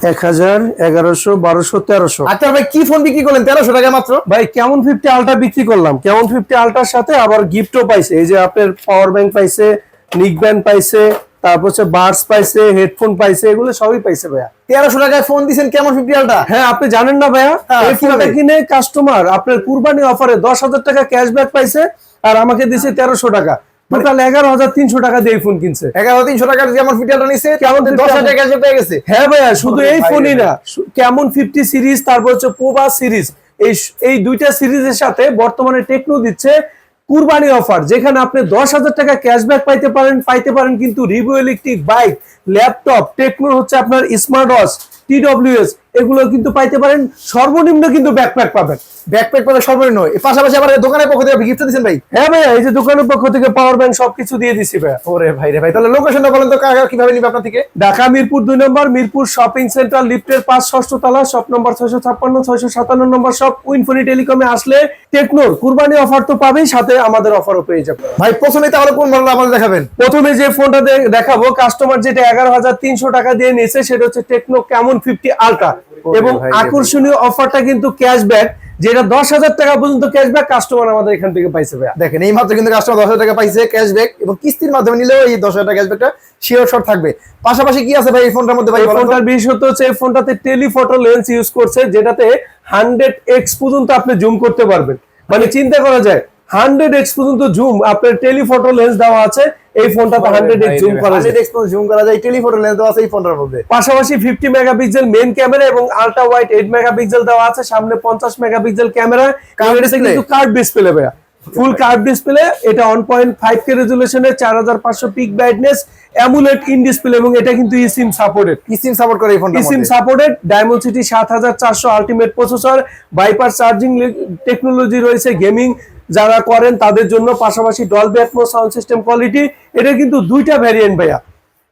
1000, 1100, 1200, 1300। আচ্ছা ভাই কি ফোন বিক্রি করলেন 1300 টাকা মাত্র? ভাই কেমন 50 আলট্রা বিক্রি করলাম। কেমন 50 আলট্রার সাথে আবার গিফটও পাইছে। এই যে আপনার পাওয়ার ব্যাংক পাইছে, নিক ব্যান্ড পাইছে, তারপর হচ্ছে বাডস পাইছে, হেডফোন পাইছে, এগুলো সবই পাইছে ভাইয়া। 1300 টাকায় ফোন দিবেন কেমন 50 আলট্রা? হ্যাঁ, আপনি জানেন না ভাইয়া, এই ফোনটা কিনে কাস্টমার আপনার কুরবানি অফারে 10,000 টাকা ক্যাশব্যাক পাইছে আর আমাকে দিয়েছে 1300 টাকা। টোটাল 11,300 টাকা দিয়ে ফোন কিনছে। 11,300 টাকার যেমন 50 আলট্রা নিছে কেমন 10,000 টাকা ক্যাশব্যাক পেয়ে গেছে। হ্যাঁ ভাইয়া, শুধু এই ফোনই না, কেমন 50 সিরিজ, তারপর হচ্ছে পোভা সিরিজ, এই দুইটা সিরিজের সাথে বর্তমানে টেকনো দিচ্ছে কুরবানি অফার, যেখানে আপনি 10,000 টাকা ক্যাশব্যাক পাইতে পারেন কিন্তু রিভিউ ইলেকট্রিক বাইক, ল্যাপটপ, টেকনোর হচ্ছে আপনার স্মার্ট ওয়াচ, TWS এগুলো কিন্তু পাইতে পারেন। সর্বনিম্ন কিন্তু ব্যাকপ্যাক পাবেন। ব্যাকপ্যাক পাবে সর্বনিম্ন। এর পাশাপাশি আবার দোকানের পক্ষ থেকে গিফট দিবেন ভাই? হ্যাঁ ভাইয়া, এই যে দোকানের পক্ষ থেকে পাওয়ার ব্যাংক সবকিছু দিয়ে দিছি ভাইয়া। ওরে ভাই রে ভাই, তাহলে লোকেশনটা বলেন তো কিভাবে নিবে আপনার থেকে? ঢাকা মিরপুর 2 নম্বর, মিরপুর শপিং সেন্টার, লিফটের 5 ষষ্ঠ তলা, শপ নম্বর 656, 657 নম্বর শপ। উইনফোনি টেলিকমে আসলে টেকনোর কুরবানি অফার তো পাবেই, সাথে আমাদের অফারও পেয়ে যাবে। ভাই প্রথমে তাহলে কোন মডেল আমাদের দেখাবেন? প্রথমে যে ফোনটা দেখাবো, কাস্টমার যেটা 11,300 টাকা দিয়ে নিয়েছে, সেটা হচ্ছে টেকনো কেমন 50 আলট্রা, এবং আকর্ষণীয় অফারটা কিন্তু ক্যাশব্যাক, যেটা 10,000 টাকা পর্যন্ত ক্যাশব্যাক কাস্টমার আমাদের এখান থেকে পাইছে ভাইয়া। দেখেন এই মাত্র কিন্তু কাস্টমার 10,000 টাকা পাইছে ক্যাশব্যাক, এবং কিস্তির মাধ্যমে নিলেও এই 10,000 টাকা ক্যাশব্যাকটা শিওর শর্ট থাকবে। পাশাপাশি কি আছে ভাই এই ফোনটার মধ্যে? ভাই এই ফোনটার বিশেষত্ব হচ্ছে এই ফোনটাতে টেলিফটো লেন্স ইউজ করছে, যেটাতে 100x পর্যন্ত আপনি জুম করতে পারবেন। মানে চিন্তা করা যায় 100x পর্যন্ত জুম আপনার টেলিফটো লেন্স দেওয়া আছে এই ফোনটাতে। 100x জুম করা যায়, 100x পর্যন্ত জুম করা যায়, টেলিফটো লেন্স দেওয়া আছে এই ফোনটার মধ্যে। পাশাপাশি 50 মেগাপিক্সেল মেইন ক্যামেরা এবং আলট্রা ওয়াইড 8 মেগাপিক্সেল দেওয়া আছে, সামনে 50 মেগাপিক্সেল ক্যামেরা। ক্যামেরাতে কিন্তু কার্ভ ডিসপ্লে ভাইয়া, ফুল কার্ভ ডিসপ্লে। এটা 1.5K রেজোলিউশনে, 4500 pick brightness, amulet in display, এবং এটা কিন্তু eSIM সাপোর্টেড। eSIM সাপোর্ট করে এই ফোনটা? eSIM supported. ডায়মন্ডসিটি 7400 ultimate processor, bypass charging technology রয়েছে গেমিং যারা করেন তাদের জন্য। পাশাপাশি Dolby atoms sound system quality. এটা কিন্তু দুইটা ভ্যারিয়েন্ট ভাইয়া,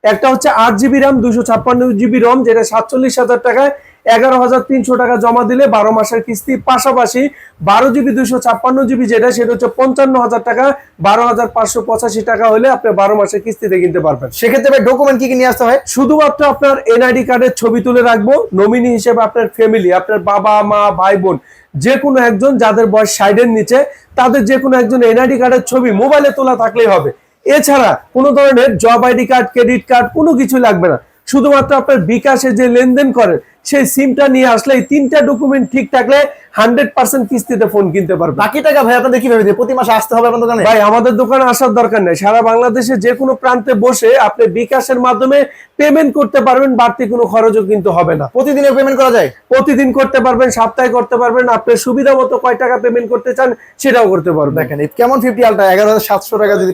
একটা হচ্ছে 8GB RAM 256GB ROM, যেটা 47,000 টাকায়, 11,300 টাকা জমা দিলে 12 মাসের কিস্তি। পাশাপাশি 12GB 256GB যেটা, সেটা হচ্ছে 55,000 টাকা, 12,585 টাকা হলে আপনি 12 মাসের কিস্তিতে কিনতে পারবেন। সেক্ষেত্রে ভাই ডকুমেন্ট কি কি নিয়ে আসতে হয়? শুধুমাত্র আপনার এনআইডি কার্ডের ছবি তুলে রাখবো, নমিনি হিসেবে আপনার ফ্যামিলি, আপনার বাবা মা ভাই বোন যে কোনো একজন যাদের বয়স 60 এর নিচে, তাদের যে কোনো একজন এনআইডি কার্ডের ছবি মোবাইলে তোলা থাকলেই হবে। এছাড়া কোনো ধরনের job ID card, credit card কোনো কিছু লাগবে না। শুধুমাত্র আপনার বিকাশে যে লেনদেন করেন সেই সিমটা নিয়ে আসলে, এই তিনটা ডকুমেন্ট ঠিক থাকলে 100% কিস্তিতে ফোন কিনতে পারবেন। বাকি টাকা ভাই আপনাদের কিভাবে দিবে? প্রতি মাসে আসতে হবে আপনাদের দোকানে? ভাই আমাদের দোকানে আসার দরকার নেই, সারা বাংলাদেশে যে কোনো প্রান্তে বসে আপনি বিকাশের মাধ্যমে পেমেন্ট করতে পারবেন, বাড়তি কোনো খরচও কিন্তু হবে না। প্রতিদিনের পেমেন্ট করা যায়? প্রতিদিন করতে পারবেন, সপ্তাহে করতে পারবেন, আপনার সুবিধা মতো কয় টাকা পেমেন্ট করতে চান সেটাও করতে পারবেন। দেখেন কেমন 50 আলট্রা 11,700 টাকা যদি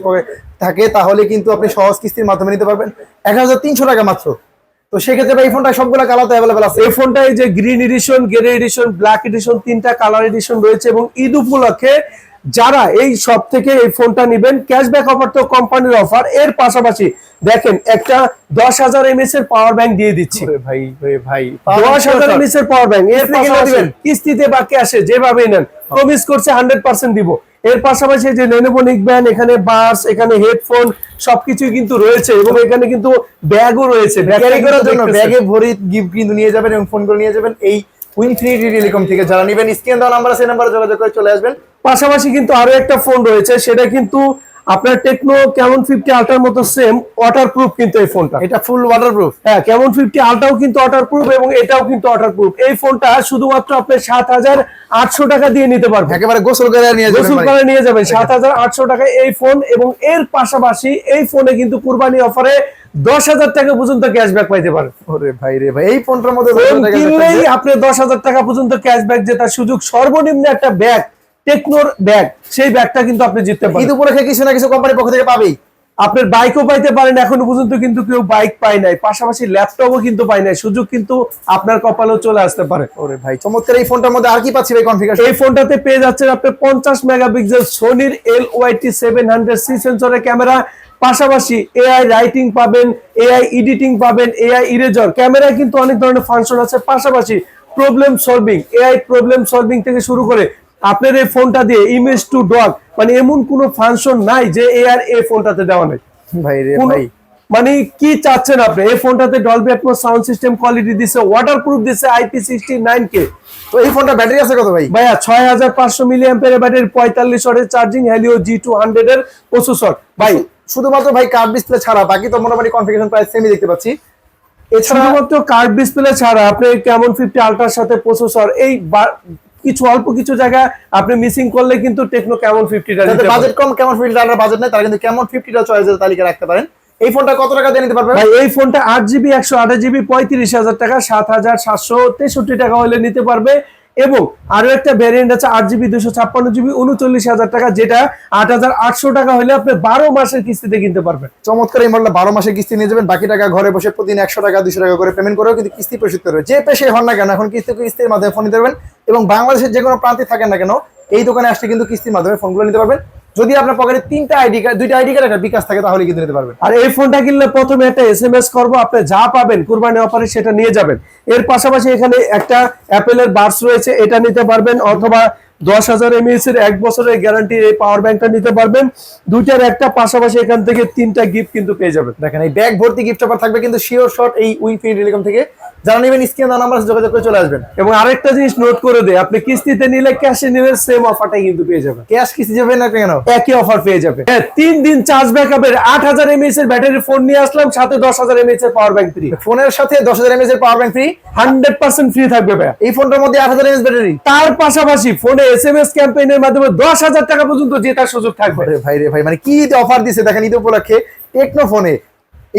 থাকে তাহলে কিন্তু আপনি সহজ কিস্তির মাধ্যমে নিতে পারবেন 11,300 টাকা মাত্র। তো সেক্ষেত্রে এই ফোনটা সবগুলো কালার তো অ্যাভেলেবল আছে। এই ফোনটা এই যে green edition, grey edition, black edition, তিনটা কালার এডিশন রয়েছে, এবং ঈদ উপলক্ষে যারা এই সব থেকে এই ফোনটা নেবেন, ক্যাশব্যাক অফার তো কোম্পানির অফার, এর পাশাপাশি দেখেন একটা 10,000 mAh এর পাওয়ার ব্যাংক দিয়ে দিচ্ছি। ভাই 10,000 mAh এর পাওয়ার ব্যাংক, এর পাশাপাশি কিস্তিতে বা ক্যাশে যেভাবেই নেন প্রমিস করছে 100% দিব। এর পাশাপাশি যে Lenovo নিক ব্যান্ড, এখানে বাস, এখানে হেডফোন সবকিছুই কিন্তু রয়েছে, এবং এখানে কিন্তু ব্যাগও রয়েছে ক্যারি করার জন্য। ব্যাগে ভরি গিফট কিন্তু নিয়ে যাবেন এবং ফোন করে নিয়ে যাবেন এই উইনফিনিটি টেলিকম থেকে। যারা নেবেন স্ক্রিন দেওয়া নাম্বার আছে, এই নাম্বারে যোগাযোগ করে চলে আসবেন। পাশাপাশি কিন্তু আরো একটা ফোন রয়েছে, সেটা কিন্তু আপনার টেকনো কেমন 50 আলট্রার মতো সেম ওয়াটারপ্রুফ, কিন্তু এই ফোনটা এটা ফুল ওয়াটারপ্রুফ। হ্যাঁ, কেমন 50 আলট্রাও কিন্তু ওয়াটারপ্রুফ, এবং এটাও কিন্তু ওয়াটারপ্রুফ। এই ফোনটা শুধুমাত্র আপনি 7,800 টাকা দিয়ে নিতে পারবেন, একেবারে গোসল করে নিয়ে যাবেন 7,800 টাকায় এই ফোন। এবং এর পাশাপাশি এই ফোনে কিন্তু কুরবানি অফারে 10,000 টাকা পর্যন্ত ক্যাশব্যাক পাইতে পারেন। ওরে ভাই রে ভাই, এই ফোনটার মধ্যে কিনলেই আপনি 10,000 টাকা পর্যন্ত ক্যাশব্যাক জেতার সুযোগ। সর্বনিম্ন একটা ব্যাগ, টেকনোর ব্যাগ, সেই ব্যাগটা কিন্তু আপনি জিততে পারেন। ঈদ উপলক্ষে কিছু না কিছু কোম্পানির পক্ষ থেকে পাবেই। আপনার বাইকও পাইতে পারেন, এখনো পর্যন্ত কিন্তু কেউ বাইক পায় নাই, পাশাপাশি ল্যাপটপও কিন্তু পায় নাই, সুযোগ কিন্তু আপনার কপালেও চলে আসতে পারে। ওরে ভাই চমৎকার। এই ফোনটার মধ্যে আর কি পাচ্ছি ভাই কনফিগারেশন? এই ফোনটাতে পেয়ে যাচ্ছেন আপনি 50 মেগাপিক্সেল সোনির LYT 700C সেন্সরের ক্যামেরা, পাশাপাশি AI রাইটিং পাবেন, AI এডিটিং পাবেন, AI ইরেজার। ক্যামেরায় কিন্তু অনেক ধরনের ফাংশন আছে, পাশাপাশি problem solving, AI problem solving থেকে শুরু করে আপনার এই ফোনটা দিয়ে ইমেজ টু ডগ, মানে এমন কোনো ফাংশন নাই যে এই ফোনটাতে দেওয়া নাই। ভাই রে ভাই মানে কি চাচ্ছেন আপনি? এই ফোনটাতে Dolby atoms sound system quality দিছে, ওয়াটারপ্রুফ দিছে, IP69K। তো এই ফোনটা ব্যাটারি আছে কত ভাই? ভাইয়া 6500 মিলি অ্যাম্পিয়ারের ব্যাটারি, 45 ওয়াটের চার্জিং, হেলিও G200 এর প্রসেসর ভাই। শুধুমাত্র ভাই কার্ভ ডিসপ্লে ছাড়া বাকি তো মোটামুটি কনফিগারেশন প্রায় সেমই দেখতে পাচ্ছি। এছাড়া শুধুমাত্র কার্ভ ডিসপ্লে ছাড়া আপনি কেমন 50 আলট্রার সাথে প্রসেসর, এই কিছু অল্প কিছু জায়গা আপনি মিসিং করলে কিন্তু টেকনো কেমন 50টা নিতে যাদের পারেন। বাজেট কম, কেমন 50 বাজেট নেই, তারা কিন্তু কেমন 50টা চয়েসের তালিকা রাখতে পারেন। এই ফোনটা কত টাকা দিয়ে নিতে পারবেন ভাই? এই ফোনটা 8GB 128GB 35,000 টাকা, 7,763 টাকা হলে নিতে পারবে। এবং আরো একটা ভ্যারিয়েন্ট আছে 8GB 256GB 39,000 টাকা, যেটা 8,800 টাকা হলে আপনি 12 মাসের কিস্তিতে কিনতে পারবেন। চমৎকার এই মডেলটা 12 মাসের কিস্তি নিয়ে যাবেন, বাকি টাকা ঘরে বসে প্রতিদিন 100 টাকা 200 টাকা করে পেমেন্ট করেও কিন্তু কিস্তি পরিশোধ করবে। যে পেশে হন না কেন এখন কিস্তির মাধ্যমে ফোন নিতে পারবেন। এবং বাংলাদেশের যে কোনো প্রান্তে থাকেন না কেন এই দোকানে আসলে কিন্তু কিস্তির মাধ্যমে ফোনগুলো নিতে পারবেন। যদি আপনার পকেটে 3টা আইডি কার্ড, 2টা আইডি কার্ড, একটা বিকাশ থাকে, তাহলে কিন্তু নিতে পারবেন। আর এই ফোনটা কিনলে প্রথমে একটা SMS করবো, আপনি যা পাবেন কুরবানি অফারে সেটা নিয়ে যাবেন। এর পাশাপাশি এখানে একটা অ্যাপেলের বাডস রয়েছে, এটা নিতে পারবেন, অথবা 10,000 mAh এর 1 বছরের গ্যারান্টি এই পাওয়ার ব্যাংকটা নিতে পারবেন। দুইটার একটা পাশাপাশি এখান থেকে 3টা গিফট কিন্তু পেয়ে যাবেন। দেখেন এই ব্যাগ ভর্তি গিফট অফার থাকবে কিন্তু শিওর শট এই উইফি টেলিকম থেকে। যারা নেবেন স্ক্রিনে দেওয়া নাম্বারে যোগাযোগ করে চলে আসবেন। এবং আরেকটা জিনিস নোট করে দেয়, আপনি কিস্তিতে নিলে ক্যাশে নিলে সেম অফারটাই কিন্তু পেয়ে যাবেন। ক্যাশ কিস্তি যাবেন না কেন, একই অফার পেয়ে যাবে। হ্যাঁ, 3 দিন চার্জ ব্যাকআপের 8,000 mAh এর ব্যাটারি ফোন নিয়ে আসলাম, সাথে 10,000 mAh এর পাওয়ার ব্যাংক ফ্রি। ফোনের সাথে 10,000 mAh এর পাওয়ার ব্যাংক ফ্রি, 100% ফ্রি থাকবে ভাই। এই ফোনটার মধ্যে 8,000 mAh ব্যাটারি। তার পাশাপাশি ফোনে SMS ক্যাম্পেইনের মাধ্যমে 10,000 টাকা পর্যন্ত জেতার সুযোগ থাকবে। রে ভাই মানে কি অফার দিছে দেখেন ঈদ উপলক্ষে টেকনো ফোনে।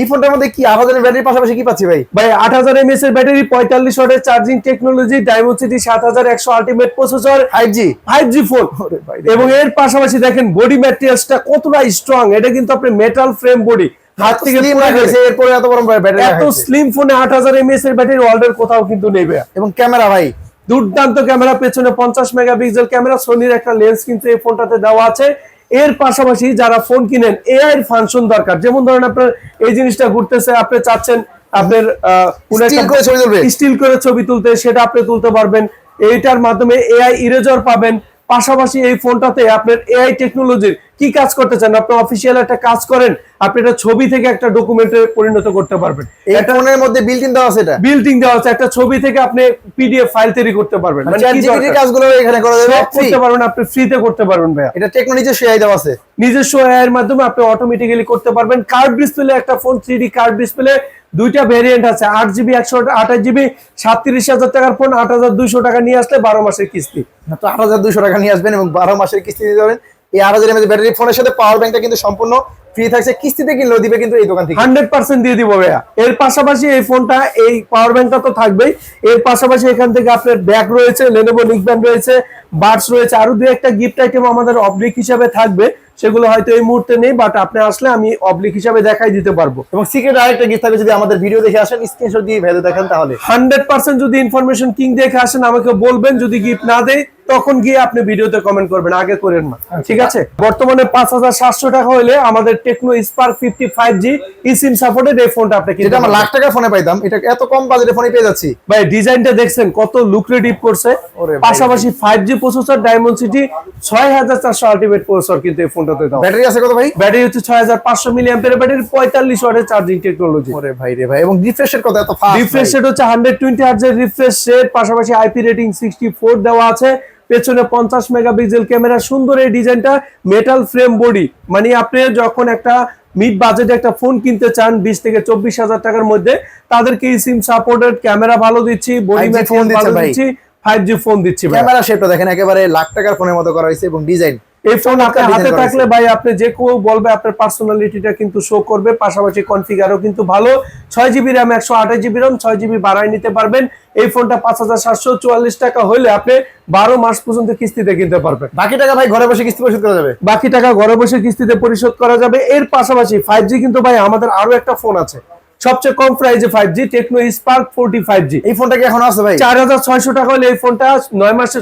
এই ফোনটার মধ্যে কি 8,000 ব্যাটারির পাশাপাশি কি পাচ্ছি ভাই? ভাই 8,000 mAh এর ব্যাটারি, 45 ওয়াটের charging technology, diamond 7100 ultimate processor, 5G phone. এবং এর পাশাপাশি দেখেন বডি ম্যাটেরিয়ালসটা কতটা স্ট্রং, এটা কিন্তু আপনি মেটাল ফ্রেম বডি, হাত থেকে এরপরে এত বড় ব্যাটারি, এত স্লিম ফোনে 8,000 mAh এর ব্যাটারি ওয়ার্ল্ডের কোথাও কিন্তু নেই ভাই। এবং ক্যামেরা ভাই দুর্দান্ত ক্যামেরা, পেছনে 50 মেগাপিক্সেল ক্যামেরা, সোনির একটা লেন্স কিন্তু এই ফোনটাতে দেওয়া আছে। এর পাশাপাশি যারা ফোন কিনেন এআই এর ফাংশন দরকার, যেমন ধরেন আপনার এই জিনিসটা ঘুরতেছে, আপনি চাচ্ছেন আপনার স্টিল করে ছবি তুলতে, সেটা আপনি তুলতে পারবেন। এইটার মাধ্যমে এআই ইরেজার পাবেন। পাশাপাশি এই ফোনটাতে আপনার এআই টেকনোলজির কি কাজ করতে চান, আপনি অফিসিয়াল একটা কাজ করেন, আপনি এটা ছবি থেকে একটা ডকুমেন্টে পরিণত করতে পারবেন। এই ফোনের মধ্যে বিল্ট-ইন দেওয়া আছে, এটা বিল্ট-ইন দেওয়া আছে, একটা ছবি থেকে আপনি পিডিএফ ফাইল তৈরি করতে পারবেন, মানে চ্যাটজিপিটি কাজগুলো এখানে করা যাবে, করতে পারবেন, আপনি ফ্রিতে করতে পারবেন ভাই। এটা টেকনো নিজস্ব এআই দেওয়া আছে, নিজস্ব এআই এর মাধ্যমে আপনি অটোমেটিক্যালি করতে পারবেন। কার্ভ ডিসপ্লে একটা ফোন, 3D কার্ভ ডিসপ্লে, দুইটা ভেরিয়েন্ট আছে, 8GB 128GB 37,000 টাকার ফোন, 8,200 টাকা নিয়ে আসলে 12 মাসের কিস্তি। তো 8,200 টাকা নিয়ে আসবেন এবং 12 মাসের কিস্তি দিতে পারবেন। এই 8,000 mAh ব্যাটারি ফোনের সাথে পাওয়ার ব্যাংকটা কিন্তু সম্পূর্ণ ফ্রি থাকছে, কিস্তিতে কিনলেও দিবে কিন্তু এই দোকান থেকে 100% দিয়ে দিব ভাইয়া। এর পাশাপাশি এই ফোনটা, এই পাওয়ার ব্যাংকটা তো থাকবেই, এর পাশাপাশি এখান থেকে আপনার ব্যাগ রয়েছে, Lenovo নিকব্যান্ড রয়েছে, বাডস রয়েছে, আরো দুই একটা গিফট আইটেম আমাদের অবলিক হিসাবে থাকবে, সেগুলো হয়তো এই মুহূর্তে নেই, বাট আপনি আসলে আমি অবলিক হিসাবে দেখাই দিতে পারবো। এবং সিক্রেট আরেকটা গিফট থাকবে, যদি আমাদের ভিডিও দেখে আসেন স্ক্রিনশট দিয়ে ভ্যালু দেখেন তাহলে 100% যদি ইনফরমেশন কিং দেখে আসেন আমাকে বলবেন, যদি গিফট না দেয় তখন গিয়ে আপনি ভিডিওতে কমেন্ট করবেন, আগে করেন না, ঠিক আছে? বর্তমানে 5,700 টাকা হলে আমাদের Tecno Spark 50 5G eSIM supported এই ফোনটা আপনি কিনতে যেটা আমরা লাখ টাকা ফোনে পাইতাম, এটা এত কম বাজেটে ফোনে পেয়ে যাচ্ছি ভাই। ডিজাইনটা দেখছেন কত লুক্রেটিভ করছে, পাশাপাশি 5G processor, diamond 6400 ultimate processor কিন্তু এই ফোনটাতে দাও। ব্যাটারি আছে কত ভাই? ব্যাটারি হচ্ছে 6500 মিলি অ্যাম্পিয়ার ব্যাটারি, 45 ওয়াটের চার্জিং টেকনোলজি। ওরে ভাই রে ভাই, এবং রিফ্রেশ রেট কত এত ফাস্ট? রিফ্রেশ রেট হচ্ছে 120 হার্জ এর রিফ্রেশ রেট, পাশাপাশি আইপি রেটিং 64 দেওয়া আছে, পেছনে 50 মেগাপিক্সেল ক্যামেরা, সুন্দর এই ডিজাইনটা, মেটাল ফ্রেম বডি। মানে আপনি যখন একটা মিড বাজেটে একটা ফোন কিনতে চান 20 থেকে 24,000 টাকার মধ্যে, তাদেরকে সিম সাপোর্টেড, ক্যামেরা ভালো দিচ্ছি, বডি ম্যাটেরিয়াল ভালো দিচ্ছি, 5G ফোন দিচ্ছি। ক্যামেরা শেপটা দেখেন একেবারে লাখ টাকার ফোনের মতো করা হয়েছে, এবং ডিজাইন এই ফোন আপনার হাতে থাকলে ভাই আপনি যে কেউ বলবে, আপনার পার্সোনালিটিটা কিন্তু শো করবে। পাশাপাশি কনফিগারও কিন্তু ভালো, 6GB RAM 128GB RAM 6GB বাড়ায় নিতে পারবেন। এই ফোনটা 5,744 টাকা হলে আপনি 12 মাস পর্যন্ত কিস্তিতে কিনতে পারবেন। বাকি টাকা ভাই ঘরে বসে কিস্তি পরিশোধ করা যাবে, বাকি টাকা ঘরে বসে কিস্তিতে পরিশোধ করা যাবে। এর পাশাপাশি 5G কিন্তু ভাই আমাদের আরো একটা ফোন আছে, সবচেয়ে কম প্রাইসে 5G, টেকনো স্পার্ক 40 5G। এই ফোনটা কি এখন আছে ভাই? 4,600 টাকা হলে এই ফোনটা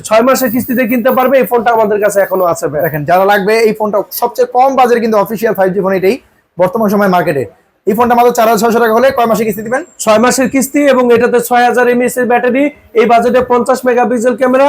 6 মাসের কিস্তিতে কিনতে পারবে। এই ফোনটা আমাদের কাছে এখনো আছে ভাই। দেখেন যারা লাগবে এই ফোনটা সবচেয়ে কম বাজেট কিন্তু অফিশিয়াল 5G ফোন এটাই বর্তমান সময় মার্কেটে। এই ফোনটা মাত্র 4,600 টাকা হলে কয় মাসে কিস্তি দিবেন? 6 মাসের কিস্তি, এবং এটাতে 6,000 mAh এর ব্যাটারি, এই বাজেটে 50 মেগাপিক্সেল ক্যামেরা,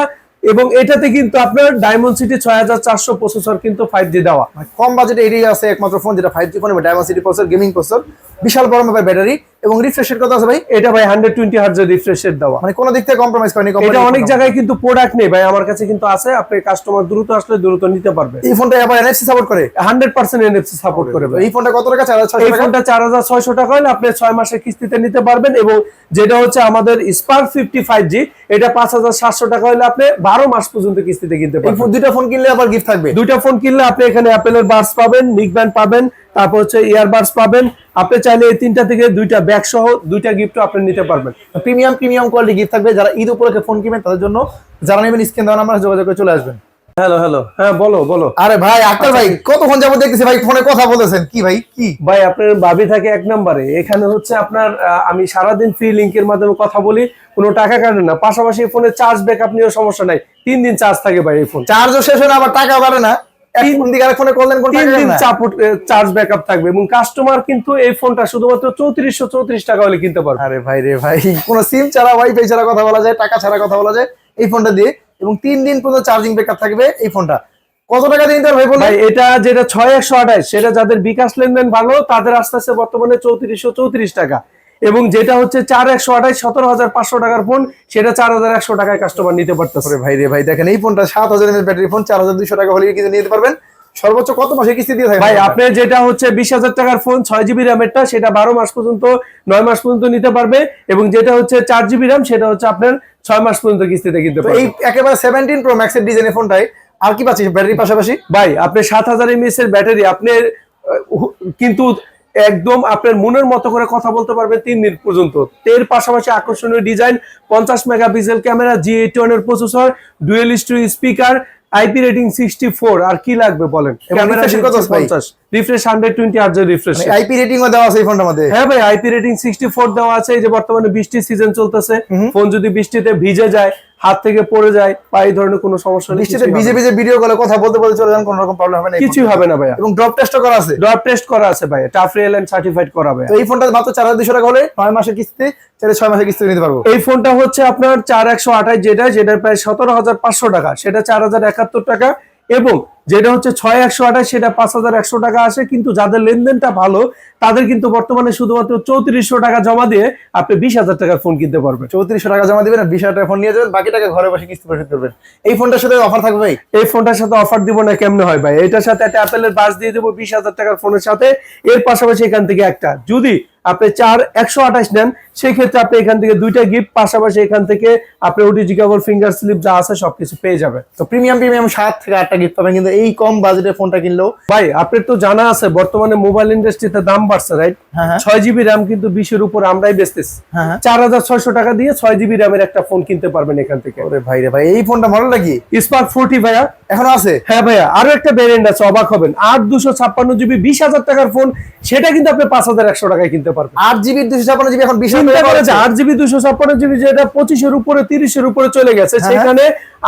এবং এটাতে কিন্তু আপনার ডায়মন্ড সিটি 6400 প্রসেসর কিন্তু 5G দেওয়া। মানে কম বাজেটে এটাই আছে একমাত্র ফোন যেটা 5G ফোন এবং Dimensity processor, gaming processor, বিশাল বড় মাপের ব্যাটারি এবং রিফ্রেশ রেট কত আছে ভাই? এটা ভাই 120 হার্টজের রিফ্রেশ রেট দেওয়া। মানে কোনো দিক থেকে কম্প্রোমাইজ করেনি কোম্পানি। এটা অনেক জায়গায় কিন্তু প্রোডাক্ট নেই ভাই, আমার কাছে কিন্তু আছে, আপনি কাস্টমার দ্রুত আসলে দ্রুত নিতে পারবে। এই ফোনটা আবার NFC সাপোর্ট করে? 100% NFC সাপোর্ট করে ভাই। এই ফোনটা কত টাকা? 4600 এই টাকা। ফোনটা 4600 টাকা হলে আপনি 6 মাসের কিস্তিতে নিতে পারবেন। এবং যেটা হচ্ছে আমাদের স্পার্ক 55G, এটা 5700 টাকা হলে আপনি 12 মাস পর্যন্ত কিস্তিতে কিনতে এই পারবেন। দুইটা ফোন কিনলে আবার গিফট থাকবে? দুইটা ফোন কিনলে আপনি এখানে অ্যাপেলের বাডস পাবেন, নিক ব্যান্ড পাবেন, তারপর হচ্ছে ইয়ারবাডস পাবেন। আপনি চাইলে এই তিনটা থেকে দুইটা ব্যাগ সহ দুইটা গিফটও আপনি নিতে পারবেন। প্রিমিয়াম কোয়ালিটি গিফট থাকবে। যারা ঈদ উপলক্ষে ফোন কিনবেন তাদের জন্য, যারা নেবেন স্ক্রিন দেওয়া নাম্বারে যোগাযোগ করে চলে আসবেন। হ্যালো, হ্যাঁ বলো বলো। আরে ভাই আক্তার ভাই, কতক্ষণ যাবো দেখতেছি ভাই ফোনে কথা বলতেছেন, কি ভাই কি? ভাই আপনার ভাবি থাকে 1 নম্বরে, এখানে হচ্ছে আপনার আমি সারাদিন ফ্রি লিংকের মাধ্যমে কথা বলি, কোনো টাকা কাটে না। পাশাপাশি ফোনে চার্জ ব্যাকআপ নিয়েও সমস্যা নাই, 3 দিন চার্জ থাকে ভাই এই ফোন। চার্জও শেষ হয় না, আবার টাকা বাড়ে না। ফোন দিকে আরেক ফোনে করলেন কোন 3 টাকা দিন না। চার্জ ব্যাকআপ থাকবে এবং কাস্টমার কিন্তু এই ফোনটা শুধুমাত্র 3434 টাকা হলে কিনতে পারবে। আরে ভাই রে ভাই, কোন সিম ছাড়া ওয়াইফাই ছাড়া কথা বলা যায়, টাকা ছাড়া কথা বলা যায় এই ফোনটা দিয়ে, এবং 3 দিন পর্যন্ত চার্জিং ব্যাকআপ থাকবে এই ফোনটা। কত টাকা দিয়ে নিতে ভাই বলুন? ভাই এটা যেটা 6128, সেটা যাদের বিকাশ লেনদেন ভালো তাদের আস্তে আস্তে বর্তমানে 3434 টাকা, এবং যেটা হচ্ছে 4128 17500 টাকার ফোন, সেটা 4100 টাকায় কাস্টমার নিতে পারতেছে। ভাই রে ভাই, দেখেন এই ফোনটা 7000 mAh ব্যাটারি ফোন, 4200 টাকা হলে কিন্তু নিতে পারবেন। সর্বোচ্চ কত মাসে কিস্তি দিয়ে থাকবেন? ভাই আপনি যেটা হচ্ছে 20000 টাকার ফোন 6GB র্যামেরটা, সেটা 12 মাস পর্যন্ত 9 মাস পর্যন্ত নিতে পারবে, এবং যেটা হচ্ছে 4GB র্যাম সেটা হচ্ছে আপনার 6 মাস পর্যন্ত কিস্তিতে কিনতে তো পারবে। এই একেবারে 17 Pro Max এর ডিজাইনের ফোনটাই আর কি পাচ্ছি ব্যাটারির পাশাপাশি? ভাই আপনি 7000 mAh এর ব্যাটারি, আপনি কিন্তু একদম আপনার মনের মতো করে কথা বলতে পারবেন 3 দিন পর্যন্ত। এর পাশাপাশি আকর্ষণীয় ডিজাইন, 50 মেগাপিক্সেল ক্যামেরা, G81 এর processor, dual stereo speaker, IP rating 64, আর কি লাগবে বলেন? ক্যামেরা কত ভাই? 50, রিফ্রেশ 120 Hz রিফ্রেশ। IP রেটিংও দেওয়া আছে এই ফোনটার মধ্যে? হ্যাঁ ভাই, IP রেটিং 64 দেওয়া আছে। এই যে বর্তমানে বৃষ্টির সিজন চলতেছে, ফোন যদি বৃষ্টিতে ভিজে যায়, হাত থেকে পড়ে যায় বা এই ধরনের কোনো সমস্যা নেই, বৃষ্টিতে ভিজে ভিজে ভিডিও কলে কথা বলতে বলতে চলে যান, কোনো রকম প্রবলেম হবে না? কিছুই হবে না ভাইয়া। এবং ড্রপ টেস্টও করা আছে? ড্রপ টেস্ট করা আছে ভাই, টাফ রিয়েল এন্ড সার্টিফাইড করা ভাই। তো এই ফোনটা মাত্র 4200 টাকা হলে 9 মাসের কিস্তি, 6 মাসের কিস্তি নিতে পারবো। এই ফোনটা হচ্ছে আপনার 4128, যেটা প্রায় 17500 টাকা, সেটা 4071 টাকা, এবং যেটা হচ্ছে 6128 সেটা 5100 টাকা আসে। কিন্তু যাদের লেনদেনটা ভালো তাদের কিন্তু বর্তমানে শুধুমাত্র 3400 টাকা জমা দিয়ে আপনি 20000 টাকার ফোন কিনতে পারবেন। 3400 টাকা জমা দিবেন আর 20000 টাকা ফোন নিয়ে যাবেন, বাকি টাকা ঘরে বসে কিস্তি পরিশোধ করবেন। এই ফোনটার সাথে অফার থাকবে ভাই? এই ফোনটার সাথে অফার দিব না কেমনে হয় ভাই? এটার সাথে একটা অ্যাপেলের বাস দিয়ে দেবো 20000 টাকার ফোনের সাথে। এর পাশাপাশি এখান থেকে একটা, যদি আপনি 128 নেন সেই ক্ষেত্রে আপনি এখান থেকে দুইটা গিফট, পাশাপাশি এখান থেকে আপনি ওটিজি কেবল, ফিঙ্গার স্লিপ যা আছে সবকিছু পেয়ে যাবেন। তো প্রিমিয়াম 7 থেকে 8টা গিফট পাবেন কিন্তু এই কম বাজেটের ফোনটা কিনলেও। ভাই আপনার তো জানা আছে বর্তমানে মোবাইল ইন্ডাস্ট্রিতে দাম বাড়ছে, রাইট? হ্যাঁ। 6GB র্যাম কিন্তু 20 এর উপর আমরাই বেচতেছি। 4600 টাকা দিয়ে 6GB র্যামের একটা ফোন কিনতে পারবেন এখান থেকে। ওরে ভাই রে ভাই, এই ফোনটা মডেলটা কি? স্পার্ক 40 ভাইয়া এখনো আছে? হ্যাঁ ভাইয়া, আরো একটা ভেরিয়েন্ট আছে, অবাক হবেন। 8256GB 20000 টাকার ফোন, সেটা কিন্তু আপনি 5100 টাকায় কিনতে পারবেন। 8GB 256GB এখন 20 চিন্তা টাকা করে যে আছে। 8GB 256GB যেটা 25 এর উপরে 30 এর উপরে চলে গেছে, সেখানে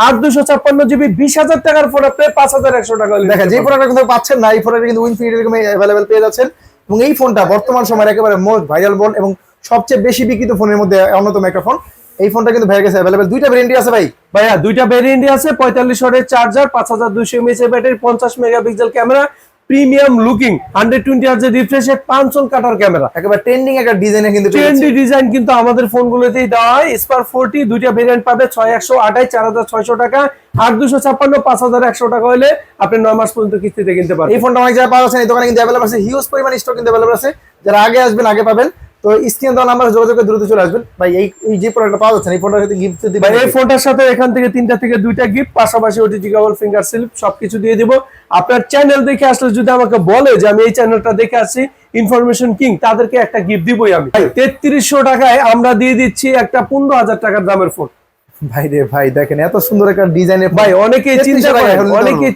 8256GB 20000 টাকার ফোন আপনি 5100 টাকা হলে দেখেন, যে ফোনটা কিন্তু পাচ্ছেন না, এই ফোনটা কিন্তু ইনফিনিটি এরকম अवेलेबल পেয়ে যাচ্ছেন। এবং এই ফোনটা বর্তমান সময়ের একেবারে মোস্ট ভাইরাল ফোন এবং সবচেয়ে বেশি বিক্রিত ফোনের মধ্যে অন্যতম একটা ফোন। এই ফোনটা কিন্তু ভাইয়ের কাছে अवेलेबल, দুইটা ভেরিয়েন্টই আছে ভাই। ভাইয়া দুইটা ভেরিয়েন্টই আছে, 45 ওয়াটের চার্জার, 5200 mAh এর battery, 50 megapixel camera, premium looking, 120 Hz refresh, 5 কাটার ক্যামেরা, একেবারে ট্রেন্ডিং একটা ডিজাইনে কিন্তু ট্রেন্ডি ডিজাইন কিন্তু আমাদের ফোনগুলোতেই দেওয়া হয়। স্পার্ক 40 দুইটা ভেরিয়েন্ট পাবে, 6128 4600 টাকা, 8256 5100 টাকা হলে আপনি 9 মাস পর্যন্ত কিস্তিতে কিনতে পারবেন। এই ফোনটা অনেক জায়গায় পাওয়া যাচ্ছে, এই দোকানে কিন্তু अवेलेबल আছে, হিউজ পরিমাণ স্টক কিন্তু अवेलेबल আছে। যারা আগে আসবেন আগে পাবেন। তো স্ক্রিন দেওয়া নাম্বারে যোগাযোগ করে দ্রুত চলে আসবেন ভাই। এই যে প্রোডাক্টটা পাওয়া যাচ্ছে, এই ফোনটার সাথে গিফট দিবেন ভাই এই ফোনটার সাথে এখান থেকে 3টা থেকে 2টা গিফট, পাশাপাশি ওটিজি কেবল, ফিঙ্গার স্লিপ সবকিছু দিয়ে দিব। আপনার চ্যানেল দেখে আসলে যদি আমাকে বলে যে আমি এই চ্যানেলটা দেখে আসছি ইনফরমেশন কিং, তাদেরকে একটা গিফট দিবই আমি। 3300 টাকায় আমরা দিয়ে দিচ্ছি একটা 15000 টাকার দামের ফোন। ভাই রে ভাই, দেখেন এত সুন্দর একটা ডিজাইনের ভাই অনেকেই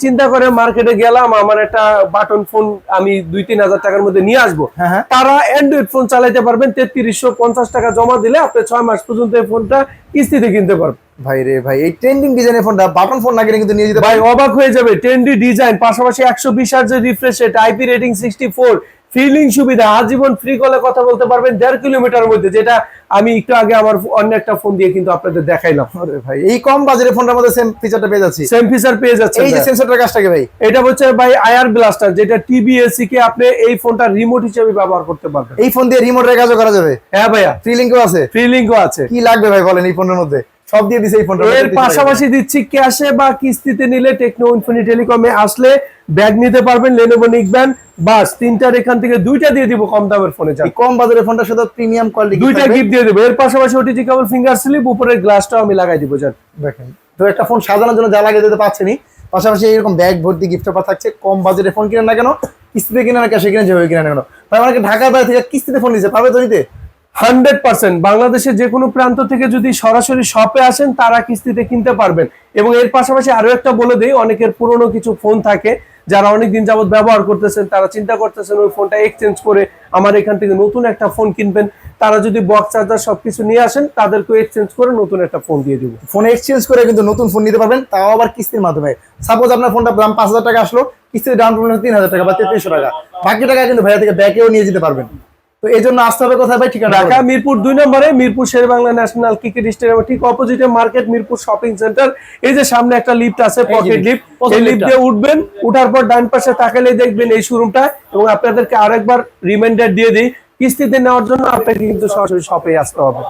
চিন্তা করে মার্কেটে গেলাম, আমার একটা বাটন ফোন আমি 2-3 হাজার টাকার মধ্যে নিয়ে আসবো। তারা অ্যান্ড্রয়েড ফোন চালাইতে পারবেন। 3350 টাকা জমা দিলে আপনি 6 মাস পর্যন্ত এই ফোনটা কিস্তিতে কিনতে পারবেন। ভাই রে ভাই, এই ট্রেন্ডিং ডিজাইনের ফোনটা বাটন ফোন না কিনে কিন্তু নিয়ে যেতে ভাই অবাক হয়ে যাবে। ট্রেন্ডি ডিজাইন, পাশাপাশি 120 Hz refresh rate, IP rating 64, ফিলিং সুবিধা, আজীবন ফ্রি কলে কথা বলতে পারবেন 1.5 কিলোমিটার মধ্যে, যেটা আমি একটু আগে আমার অন্য একটা ফোন দিয়ে কিন্তু আপনাদের দেখাইলাম। আরে ভাই এই কম বাজেটের ফোনটার মধ্যে সেম ফিচারটা পেয়ে যাচ্ছি। সেম ফিচার পেয়ে যাচ্ছে। এই যে সেন্সরটার কাজটা কি ভাই? এটা হচ্ছে ভাই আয়ার ব্লাস্টার, যেটা টিভি এসি কে আপনি এই ফোনটা রিমোট হিসেবে ব্যবহার করতে পারবেন। এই ফোন দিয়ে রিমোটের কাজও করা যাবে? হ্যাঁ ভাইয়া, ফ্রি লিংকও আছে? ফ্রি লিংকও আছে। কি লাগবে ভাই বলেন এই ফোনের মধ্যে? সব দিয়ে দিছে এই ফোনটা। এর পাশাপাশি দিচ্ছি ক্যাশে বা কিস্তিতে নিলে টেকনো ইনফিনিটি টেলিকমে আসলে ব্যাগ নিতে পারবেন, লেনোভো নিকবেন্ড, বাস তিনটার এখান থেকে দুইটা দিয়ে দিব কম দামের ফোনে। এই কম বাজারের ফোনটার সাথে প্রিমিয়াম কোয়ালিটি দুইটা গিফট দিয়ে দেবো। এর পাশাপাশি ওটিজি কেবল ফিঙ্গার স্লিপ, উপরের গ্লাসটাও আমি লাগাই দিব। জান দেখেন তো একটা ফোন সাজানোর জন্য যা লাগে দিতে পারছেনই, পাশাপাশি এরকম ব্যাগ ভর্তি গিফট অফার থাকছে। কম বাজেটের ফোন কিনেন না কেন, কিস্তিতে কিনেন না ক্যাশে কিনেন, যেভাবে কিনেন না কেন, তাই আমাকে ঢাকার বাইরে থেকে কিস্তিতে ফোন নিতে পারবে তো নিতে? 100% বাংলাদেশের যে কোনো প্রান্ত থেকে যদি সরাসরি শপে আসেন তারা কিস্তিতে কিনতে পারবেন। এবং এর পাশাপাশি আরো একটা বলে দেই, অনেকের পুরনো কিছু ফোন থাকে যারা অনেকদিন যাবত ব্যবহার করতেছেন, তারা চিন্তা করতেছেন ওই ফোনটা এক্সচেঞ্জ করে আমার এখান থেকে নতুন একটা ফোন কিনবেন। তারা যদি বক্স চার্জার সবকিছু নিয়ে আসেন, তাদেরকে এক্সচেঞ্জ করে নতুন একটা ফোন দিয়ে দিব। ফোন এক্সচেঞ্জ করে কিন্তু নতুন ফোন নিতে পারবেন, তাও আবার কিস্তির মাধ্যমে। সাপোজ আপনার ফোনটা দাম 5,000 টাকা আসলো, কিস্তির ডাউন পেমেন্ট 3,000 টাকা বা 3,300 টাকা, বাকি টাকা কিন্তু ভাইয়া থেকে ব্যাকেও নিয়ে যেতে পারবেন। তো এই জন্য আসতে হবে কোথায় ভাই? ঠিকানা ঢাকা মিরপুর 2 নম্বরে, মিরপুর শেরেবাংলা ন্যাশনাল ক্রিকেট স্টেডিয়ামের ঠিক অপোজিটে মার্কেট, মিরপুর শপিং সেন্টার। এই যে সামনে একটা লিফট আছে, পকেট লিফট, এই লিফট দিয়ে উঠবেন, উঠার পর ডান পাশে তাকালেই দেখবেন এই শোরুমটা। এবং আপনাদেরকে আরেকবার রিমাইন্ডার দিয়ে দিই, কিস্তিতে নেওয়ার জন্য আপনাকে কিন্তু সরাসরি শপে আসতে হবে।